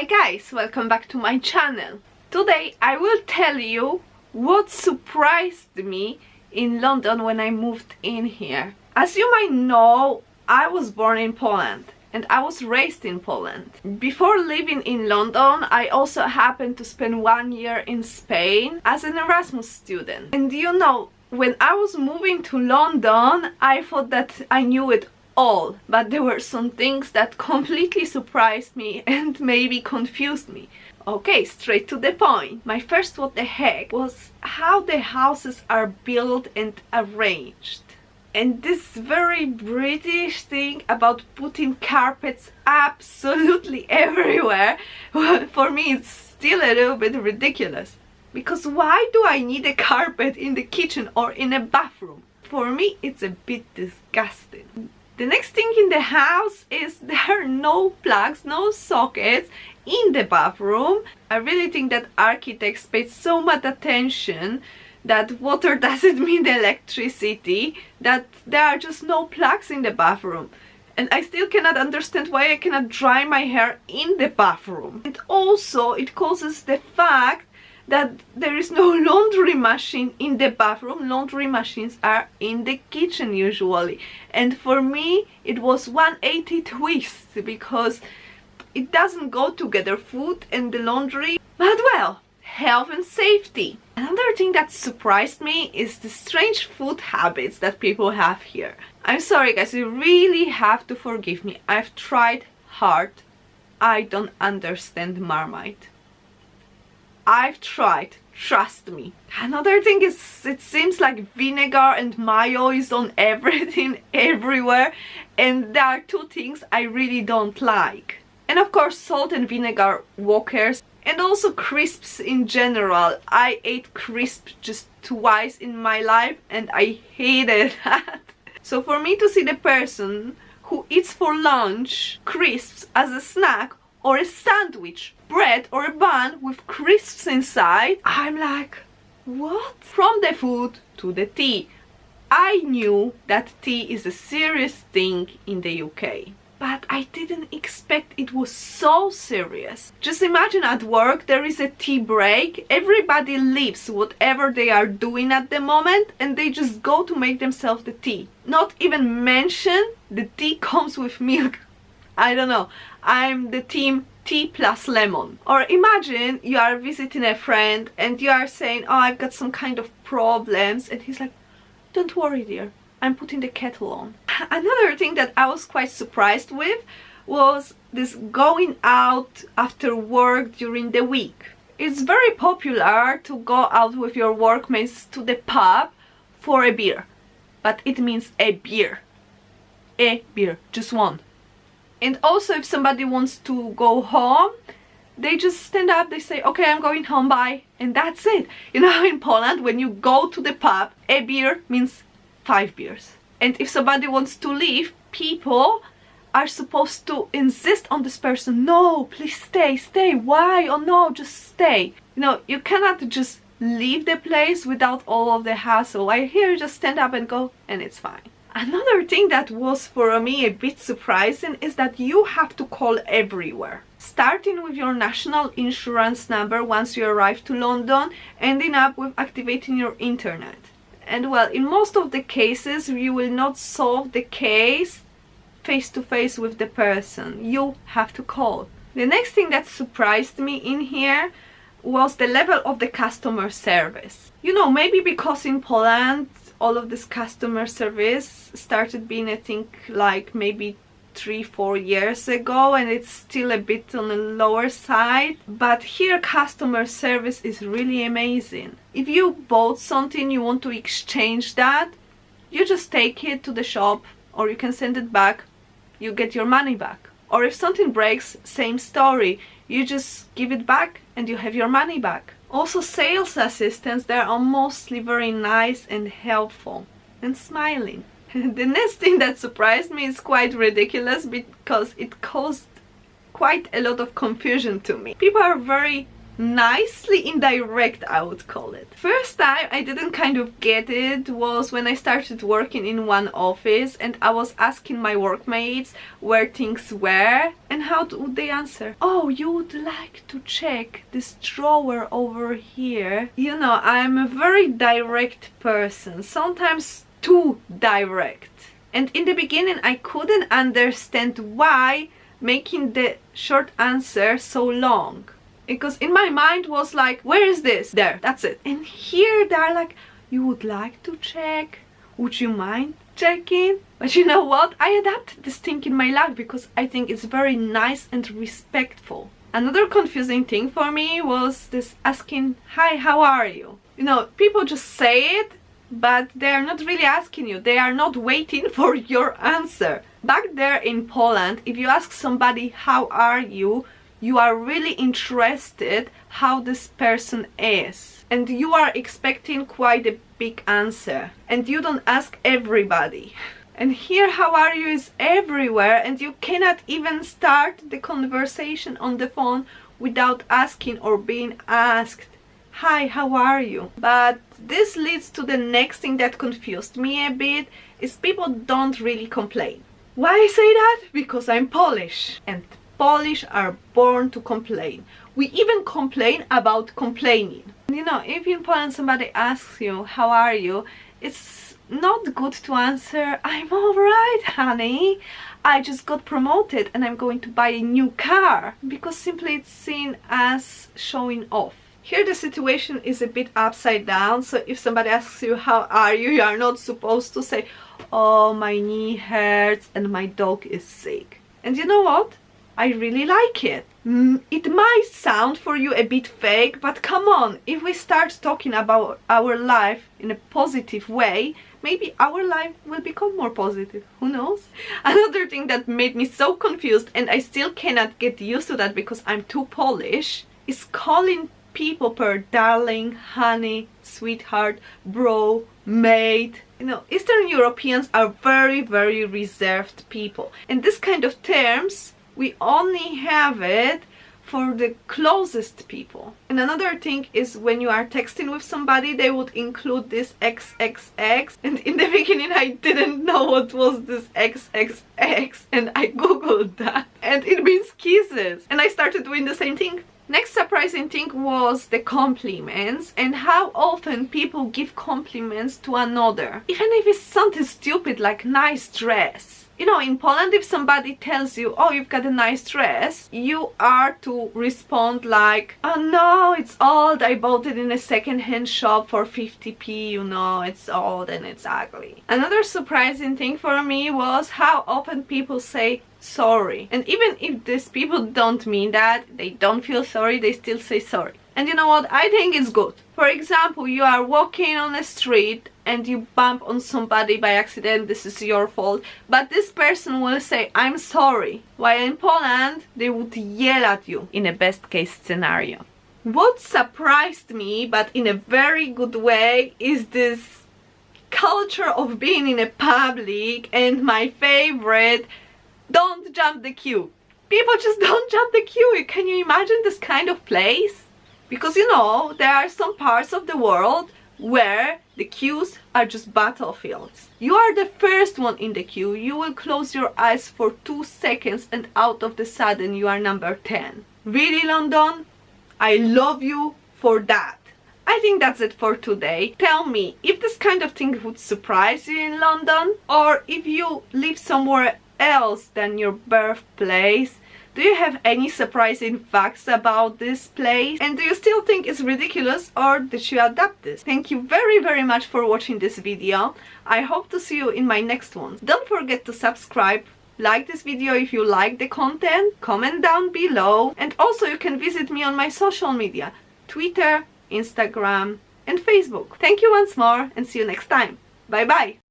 Hi guys, welcome back to my channel. Today I will tell you what surprised me in London when I moved in here. As you might know, I was born in Poland and I was raised in Poland. Before living in London, I also happened to spend 1 year in Spain as an Erasmus student. And you know, when I was moving to London, I thought that I knew it all, but there were some things that completely surprised me and maybe confused me. Okay, straight to the point. My first what the heck was how the houses are built and arranged. And this very British thing about putting carpets absolutely everywhere, for me it's still a little bit ridiculous. Because why do I need a carpet in the kitchen or in a bathroom? For me it's a bit disgusting. The next thing in the house is there are no plugs, no sockets in the bathroom. I really think that architects paid so much attention that water doesn't mean electricity, that there are just no plugs in the bathroom. And I still cannot understand why I cannot dry my hair in the bathroom. And also it causes the fact that there is no laundry machine in the bathroom. Laundry machines are in the kitchen usually. And for me it was 180 twist because it doesn't go together, food and the laundry. But well, health and safety. Another thing that surprised me is the strange food habits that people have here. I'm sorry guys, you really have to forgive me. I've tried hard. I don't understand Marmite. I've tried, trust me. Another thing is it seems like vinegar and mayo is on everything, everywhere, and there are two things I really don't like. And of course salt and vinegar walkers, and also crisps in general. I ate crisps just twice in my life and I hated that. So for me to see the person who eats for lunch crisps as a snack or a sandwich, bread or a bun with crisps inside, I'm like, what? From the food to the tea. I knew that tea is a serious thing in the UK, but I didn't expect it was so serious. Just imagine at work there is a tea break, everybody leaves whatever they are doing at the moment and they just go to make themselves the tea. Not even mention the tea comes with milk. I don't know, I'm the team tea plus lemon. Or imagine you are visiting a friend and you are saying, oh, I've got some kind of problems, and he's like, don't worry dear, I'm putting the kettle on. Another thing that I was quite surprised with was this going out after work during the week. It's very popular to go out with your workmates to the pub for a beer, but it means a beer. A beer, just one. And also if somebody wants to go home, they just stand up, they say, okay, I'm going home, bye, and that's it. You know, in Poland, when you go to the pub, a beer means 5 beers. And if somebody wants to leave, people are supposed to insist on this person, no, please stay, stay, why, oh no, just stay. You know, you cannot just leave the place without all of the hassle. I hear you just stand up and go, and it's fine. Another thing that was for me a bit surprising is that you have to call everywhere. Starting with your national insurance number once you arrive to London, ending up with activating your internet. And well, in most of the cases you will not solve the case face to face with the person. You have to call. The next thing that surprised me in here was the level of the customer service. You know, maybe because in Poland all of this customer service started being, I think, like maybe 3-4 years ago, and it's still a bit on the lower side, but here customer service is really amazing. If you bought something, you want to exchange that, you just take it to the shop, or you can send it back, you get your money back. Or if something breaks, same story, you just give it back and you have your money back. Also sales assistants, they are mostly very nice and helpful and smiling. The next thing that surprised me is quite ridiculous because it caused quite a lot of confusion to me. People are very nicely indirect, I would call it. First time I didn't kind of get it was when I started working in one office and I was asking my workmates where things were, and how would they answer? Oh, you would like to check this drawer over here. You know, I'm a very direct person, sometimes too direct. And in the beginning I couldn't understand why making the short answer so long. Because in my mind was like, where is this? There, that's it. And here they're like, you would like to check? Would you mind checking? But you know what? I adapted this thing in my life because I think it's very nice and respectful. Another confusing thing for me was this asking, hi, how are you? You know, people just say it, but they're not really asking you. They are not waiting for your answer. Back there in Poland, if you ask somebody, how are you? You are really interested how this person is, and you are expecting quite a big answer, and you don't ask everybody. And here how are you is everywhere, and you cannot even start the conversation on the phone without asking or being asked, hi, how are you? But this leads to the next thing that confused me a bit, is people don't really complain. Why I say that? Because I'm Polish, and Polish are born to complain. We even complain about complaining. You know, if in Poland somebody asks you, how are you? It's not good to answer, I'm alright, honey. I just got promoted and I'm going to buy a new car. Because simply it's seen as showing off. Here the situation is a bit upside down. So if somebody asks you, how are you? You are not supposed to say, oh, my knee hurts and my dog is sick. And you know what? I really like it. It might sound for you a bit fake, but come on, if we start talking about our life in a positive way, maybe our life will become more positive. Who knows? Another thing that made me so confused, and I still cannot get used to that because I'm too Polish, is calling people per darling, honey, sweetheart, bro, mate. You know, Eastern Europeans are very, very reserved people. And this kind of terms, we only have it for the closest people. And another thing is when you are texting with somebody, they would include this XXX. And in the beginning I didn't know what was this XXX, and I googled that, and it means kisses. And I started doing the same thing. Next surprising thing was the compliments and how often people give compliments to another. Even if it's something stupid like nice dress. You know, in Poland, if somebody tells you, oh, you've got a nice dress, you are to respond like, oh no, it's old, I bought it in a second-hand shop for 50p, you know, it's old and it's ugly. Another surprising thing for me was how often people say sorry. And even if these people don't mean that, they don't feel sorry, they still say sorry. And you know what? I think it's good. For example, you are walking on a street and you bump on somebody by accident, this is your fault, but this person will say, I'm sorry. While in Poland, they would yell at you in a best case scenario. What surprised me, but in a very good way, is this culture of being in a public, and my favorite, don't jump the queue. People just don't jump the queue. Can you imagine this kind of place? Because you know, there are some parts of the world where the queues are just battlefields. You are the first one in the queue, you will close your eyes for 2 seconds and out of the sudden you are number 10. Really, London? I love you for that. I think that's it for today. Tell me if this kind of thing would surprise you in London, or if you live somewhere else than your birthplace. Do you have any surprising facts about this place? And do you still think it's ridiculous, or did you adapt this? Thank you very, very much for watching this video. I hope to see you in my next one. Don't forget to subscribe, like this video if you like the content, comment down below, and also you can visit me on my social media, Twitter, Instagram and Facebook. Thank you once more and see you next time. Bye bye!